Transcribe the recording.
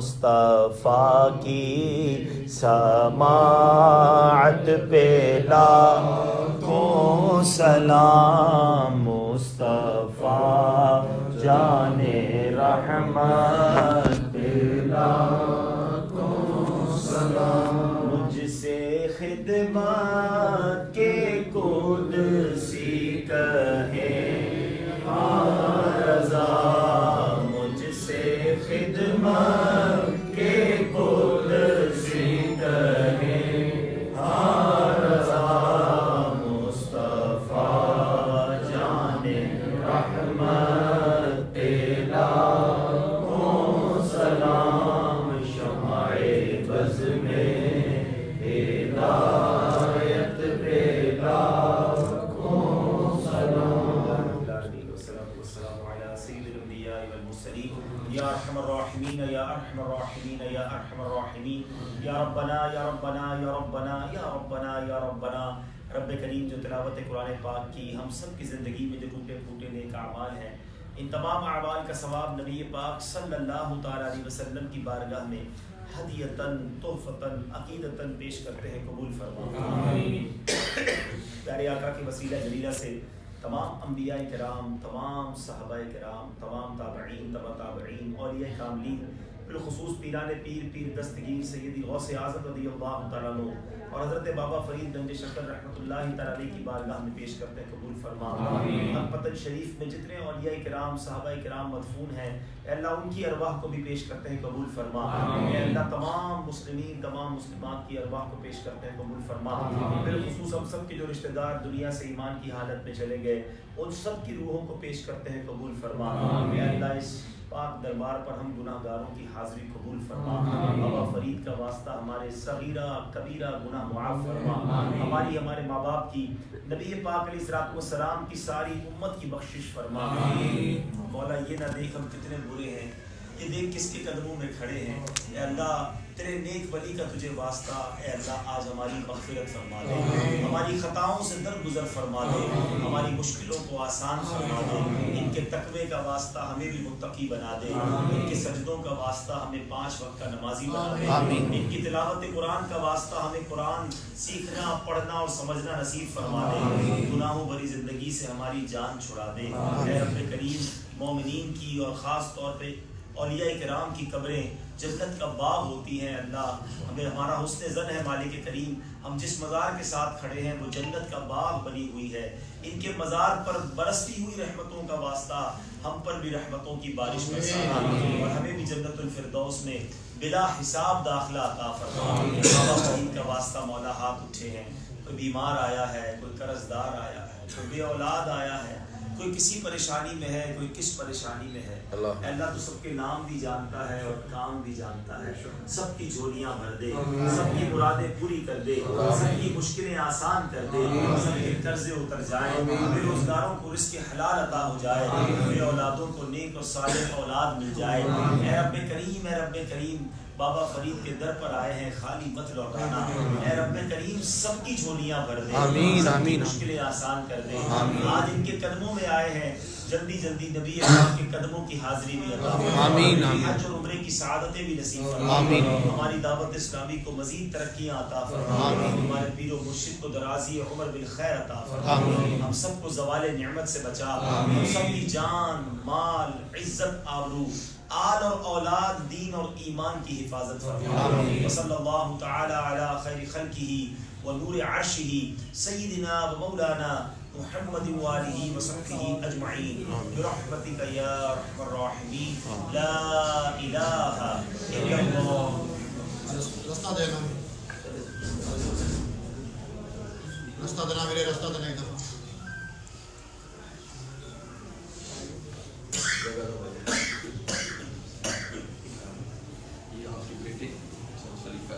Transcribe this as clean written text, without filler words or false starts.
مصطفیٰ کی سماعت پہ لاکھوں سلام، مصطفیٰ جان رحمت پہ لاکھوں سلام، مجھ سے خدمت کے قدسی کہے رضا، مجھ سے خدمت کے قدسی کہے رضا، مصطفیٰ جان رحمت پہ لاکھوں سلام، شمع بز میں ہدایت پہ لاکھوں سلام، یا ارحم الراحمین یا ارحم الراحمین یا ارحم الراحمین، یا ربنا یا ربنا یا ربنا یا ربنا یا ربنا۔ رب کریم جو تلاوت قرآن پاک کی ہم سب کی زندگی میں جو ٹوٹے پھوٹے نیک اعمال ہیں، ان تمام اعمال کا ثواب نبی پاک صلی اللہ تعالی علیہ وسلم کی بارگاہ میں ہدیتاً تحفتاً عقیدتاً پیش کرتے ہیں، قبول فرما آمین۔ پیارے آقا کی وسیلہ جلیلہ سے تمام انبیاء کرام، تمام صحابہ کرام، تمام تابعین، تبع تابعین، اولیاء کاملین، بالخصوص پیران پیر، پیر دستگیر سیدی غوث اعظم رضی اللہ تعالیٰ عنہ اور حضرت بابا فرید گنج شکر رحمۃ اللہ تعالیٰ علیہ کی بارگاہ میں پیش کرتے ہیں، قبول فرما آمین۔ پتن شریف میں جتنے اولیاء کرام، صحابہ کرام مدفون ہیں، اے اللہ ان کی ارواح کو بھی پیش کرتے ہیں، قبول فرما اے اللہ۔ تمام مسلمین، تمام مسلمات کی ارواح کو پیش کرتے ہیں، قبول فرما۔ بالخصوص ہم سب کے جو رشتہ دار دنیا سے ایمان کی حالت میں چلے گئے، ان سب کی روحوں کو پیش کرتے ہیں، قبول فرما اے اللہ۔ اس پاک دربار پر ہم گناہ گاروں کی حاضری قبول فرما۔ بابا فرید کا واسطہ ہمارے صغیرہ کبیرہ گناہ معاف فرما، ہماری ہمارے ماں باپ کی، نبی پاک علیہ الصلوۃ والسلام کی ساری امت کی بخشش فرما۔ مولا یہ نہ دیکھ ہم کتنے برے ہیں، یہ دیکھ کس کے قدموں میں کھڑے ہیں، اے اللہ تیرے نیک ولی کا تجھے واسطہ، اے اللہ آج ہماری مغفرت فرما دے، ہماری خطاؤں سے درگزر فرما دے، ہماری مشکلوں کو آسان فرما دے، ان کے تقوی کا واسطہ ہمیں بھی متقی بنا دے، ان کے سجدوں کا واسطہ ہمیں 5 وقت کا نمازی بنا دے، ان کی تلاوت قرآن کا واسطہ ہمیں قرآن سیکھنا، پڑھنا اور سمجھنا نصیب فرما دے، گناہوں بھری زندگی سے ہماری جان چھڑا دے، اے رب کریم۔ مومنین کی اور خاص طور پہ اولیاء کرام کی قبریں جنت کا باغ ہوتی ہیں، اللہ ہمیں ہمارا حسن ظن ہے مالک کریم، ہم جس مزار کے ساتھ کھڑے ہیں وہ جنت کا باغ بنی ہوئی ہے، ان کے مزار پر برستی ہوئی رحمتوں کا واسطہ ہم پر بھی رحمتوں کی بارش برسا اور ہمیں بھی جنت الفردوس میں بلا حساب داخلہ عطا فرما۔ بابا فرید کا واسطہ مولا ہاتھ اٹھے ہیں، کوئی بیمار آیا ہے، کوئی قرض دار آیا ہے، کوئی بے اولاد آیا ہے، کوئی کسی پریشانی میں ہے، کوئی کس پریشانی میں ہے، اللہ تو سب کے نام بھی جانتا ہے اور کام بھی جانتا ہے، سب کی جھولیاں بھر دے، سب کی مرادیں پوری کر دے، سب کی مشکلیں آسان کر دے، سب کے قرضے اتر جائیں، بے روزگاروں کو رزق حلال عطا ہو جائے، بے اولادوں کو نیک اور صالح اولاد مل جائے۔ اے رب کریم، اے رب کریم، بابا فرید کے در پر آئے ہیں، خالی مت لوٹانا، اے رب کریم سب کی جھولیاں بھر دے، سب کی مشکلیں آسان کر دے، آج ان کے قدموں میں آئے ہیں، جلدی جلدی نبی اکرم کے قدموں کی حاضری بھی عطا فرما، حج اور عمرے کی سعادتیں بھی نصیب فرما، ہماری دعوت اسلامی کو مزید ترقیاں عطا فرما، ہمارے پیر و مرشد کو درازی عمر بالخیر عطا فرما، ہم سب کو زوال نعمت سے بچا، ہم سب کی جان، مال، عزت، آبرو، آل اور اولاد، دین اور ایمان کی حفاظت فرما۔ وصلی اللہ تعالی علی خیر خلقہ ونور عرشہ سیدنا و مولانا محمد وآلہ وصحبہ اجمعین برحمتک یا ارحم الراحمین، لا الہ الا اللہ۔ رستہ دینا میرے، رستہ دینا ایک دفعہ۔ یہ آپ کی بیٹی خلیفہ